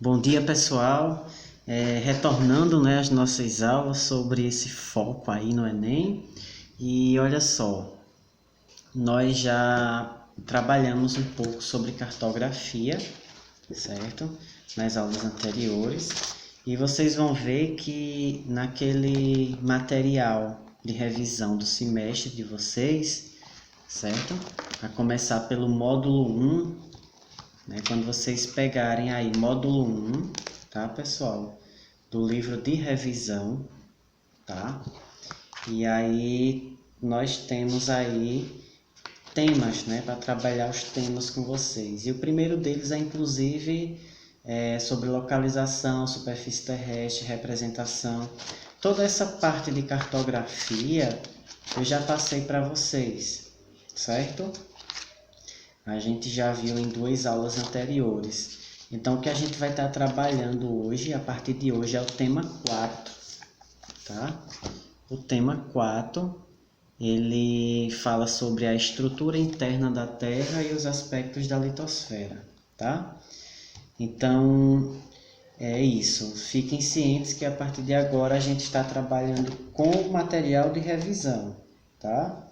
Bom dia, pessoal. Retornando, né, as nossas aulas sobre esse foco aí no Enem. E olha só, nós já trabalhamos um pouco sobre cartografia, certo? Nas aulas anteriores. E vocês vão ver que naquele material de revisão do semestre de vocês, certo? A começar pelo módulo 1, né? Quando vocês pegarem aí módulo 1, tá, pessoal? Do livro de revisão, tá? E aí nós temos aí temas, né, para trabalhar os temas com vocês. E o primeiro deles é inclusive sobre localização, superfície terrestre, representação. Toda essa parte de cartografia eu já passei para vocês, certo? A gente já viu em 2 aulas anteriores. Então, o que a gente vai estar trabalhando hoje, a partir de hoje, é o tema 4, tá? O tema 4, ele fala sobre a estrutura interna da Terra e os aspectos da litosfera, tá? Então, é isso. Fiquem cientes que a partir de agora a gente está trabalhando com o material de revisão, tá?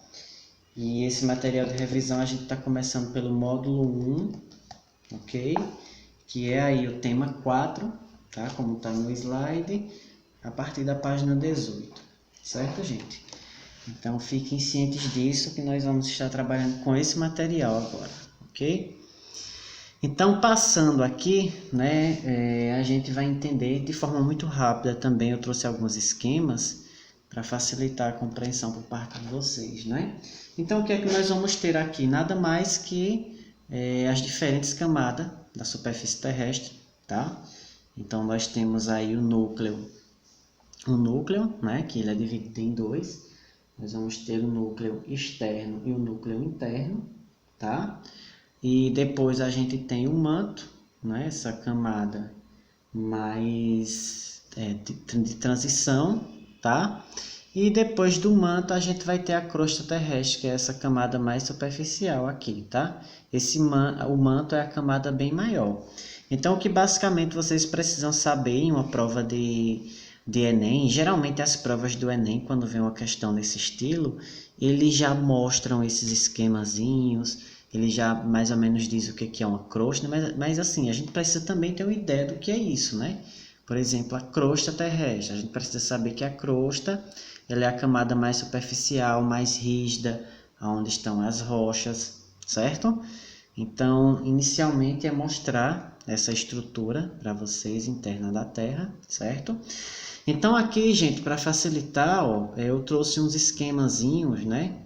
E esse material de revisão a gente está começando pelo módulo 1, ok? Que é aí o tema 4, tá? Como está no slide, a partir da página 18, certo, gente? Então, fiquem cientes disso, que nós vamos estar trabalhando com esse material agora, ok? Então, passando aqui, né, a gente vai entender de forma muito rápida também. Eu trouxe alguns esquemas para facilitar a compreensão por parte de vocês, né? Então, o que é que nós vamos ter aqui? Nada mais que as diferentes camadas da superfície terrestre, tá? Então, nós temos aí o núcleo, né, que ele é dividido em 2. Nós vamos ter o núcleo externo e o núcleo interno, tá? E depois a gente tem o manto, né, essa camada mais de transição, tá? E depois do manto a gente vai ter a crosta terrestre, que é essa camada mais superficial aqui, tá? O manto é a camada bem maior. Então, o que basicamente vocês precisam saber em uma prova de Enem, geralmente as provas do Enem, quando vem uma questão desse estilo, eles já mostram esses esquemazinhos, ele já mais ou menos diz o que é uma crosta, mas assim, a gente precisa também ter uma ideia do que é isso, né? Por exemplo, a crosta terrestre, a gente precisa saber que a crosta, ela é a camada mais superficial, mais rígida, onde estão as rochas, certo? Então, inicialmente é mostrar essa estrutura para vocês interna da Terra, certo? Então aqui, gente, para facilitar, ó, eu trouxe uns esquemazinhos, né?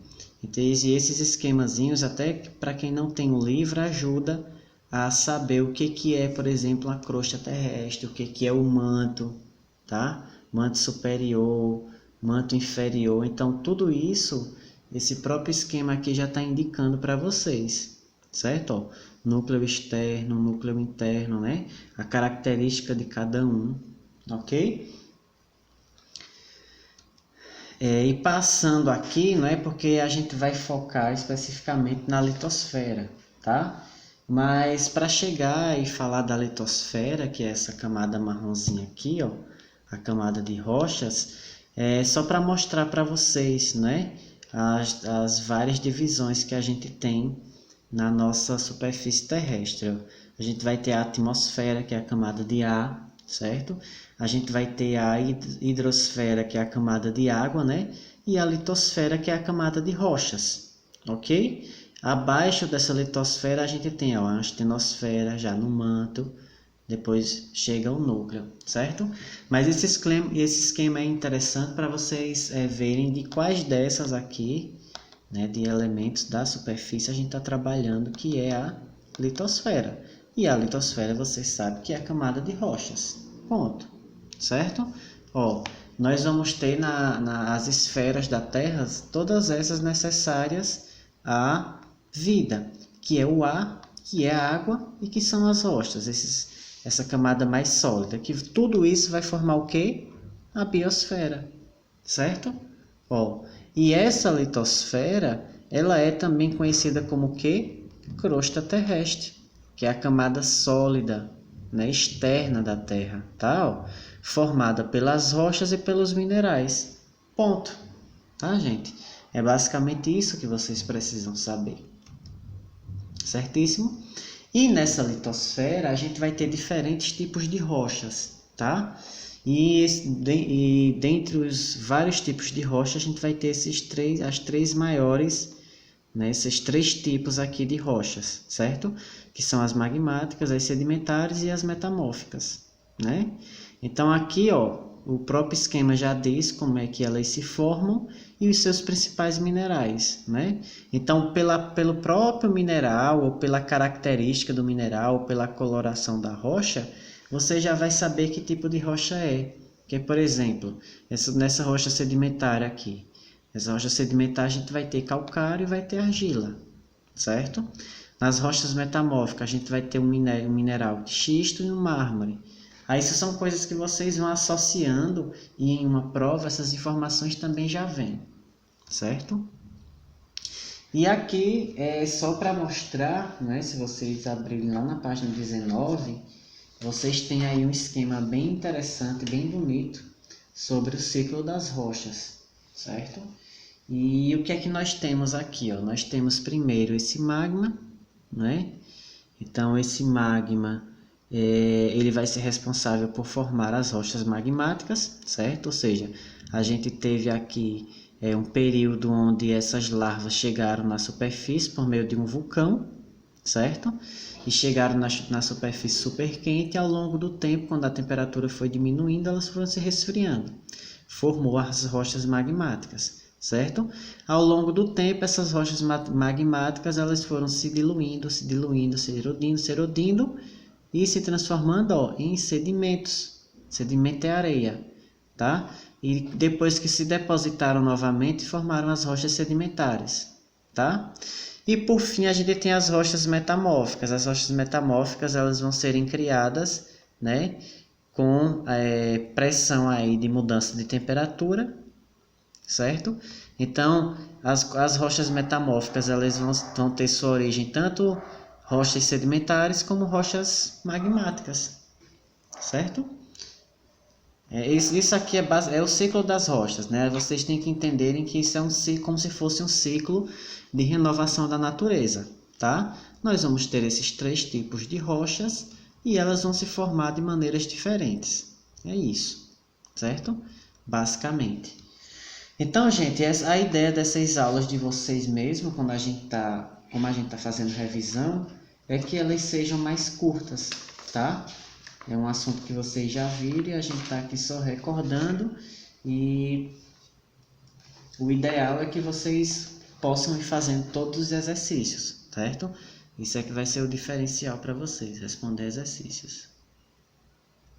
Então, e esses esquemazinhos, até para quem não tem o livro, ajuda a saber o que é, por exemplo, a crosta terrestre, o que é o manto, tá? Manto superior, manto inferior. Então, tudo isso, esse próprio esquema aqui já está indicando para vocês, certo? Ó, núcleo externo, núcleo interno, né? A característica de cada um, ok? E passando aqui, não é porque a gente vai focar especificamente na litosfera, tá? Mas para chegar e falar da litosfera, que é essa camada marronzinha aqui, ó, a camada de rochas, é só para mostrar para vocês, né, as várias divisões que a gente tem na nossa superfície terrestre. A gente vai ter a atmosfera, que é a camada de ar, certo? A gente vai ter a hidrosfera, que é a camada de água, né? E a litosfera, que é a camada de rochas, ok? Abaixo dessa litosfera a gente tem a astenosfera, já no manto, depois chega o núcleo, certo? Mas esse esquema é interessante para vocês verem de quais dessas aqui, né, de elementos da superfície a gente está trabalhando, que é a litosfera. E a litosfera, você sabe que é a camada de rochas. Ponto. Certo? Ó, nós vamos ter nas esferas da Terra todas essas necessárias à vida, que é o ar, que é a água e que são as rochas, essa camada mais sólida, que tudo isso vai formar o quê? A biosfera, certo? Ó, e essa litosfera, ela é também conhecida como o quê? Crosta terrestre, que é a camada sólida, né, externa da Terra, tá? Ó, formada pelas rochas e pelos minerais. Ponto. Tá, gente? É basicamente isso que vocês precisam saber. Certíssimo? E nessa litosfera a gente vai ter diferentes tipos de rochas, tá? E dentre os vários tipos de rocha a gente vai ter as três maiores, né, esses três tipos aqui de rochas, certo? Que são as magmáticas, as sedimentares e as metamórficas, né? Então aqui, ó, o próprio esquema já diz como é que elas se formam e os seus principais minerais, né? Então, pelo próprio mineral, ou pela característica do mineral, ou pela coloração da rocha, você já vai saber que tipo de rocha é. Que, por exemplo, nessa rocha sedimentar aqui, essa rocha sedimentar a gente vai ter calcário e vai ter argila, certo? Nas rochas metamórficas a gente vai ter um mineral de xisto e um mármore. Aí isso são coisas que vocês vão associando e em uma prova essas informações também já vêm, certo? E aqui é só para mostrar, né, se vocês abrirem lá na página 19, vocês têm aí um esquema bem interessante, bem bonito, sobre o ciclo das rochas, certo? E o que é que nós temos aqui? Ó? Nós temos primeiro esse magma, né? Então esse magma ele vai ser responsável por formar as rochas magmáticas, certo? Ou seja, a gente teve aqui um período onde essas larvas chegaram na superfície por meio de um vulcão, certo? E chegaram na superfície super quente e ao longo do tempo, quando a temperatura foi diminuindo, elas foram se resfriando. Formou as rochas magmáticas, certo? Ao longo do tempo, essas rochas magmáticas elas foram se diluindo, se erodindo e se transformando, ó, em sedimentos. Sedimento é areia, tá? E depois que se depositaram novamente, formaram as rochas sedimentares, tá? E por fim a gente tem as rochas metamórficas. As rochas metamórficas elas vão serem criadas, né, com pressão aí de mudança de temperatura, certo? Então as rochas metamórficas elas vão ter sua origem tanto rochas sedimentares como rochas magmáticas, certo? Isso aqui é o ciclo das rochas, né? Vocês têm que entenderem que isso é um ciclo, como se fosse um ciclo de renovação da natureza, tá? Nós vamos ter esses três tipos de rochas e elas vão se formar de maneiras diferentes. É isso, certo? Basicamente. Então, gente, a ideia dessas aulas de vocês mesmo, como a gente tá fazendo revisão, é que elas sejam mais curtas, tá? É um assunto que vocês já viram e a gente está aqui só recordando, e o ideal é que vocês possam ir fazendo todos os exercícios, certo? Isso é que vai ser o diferencial para vocês, responder exercícios.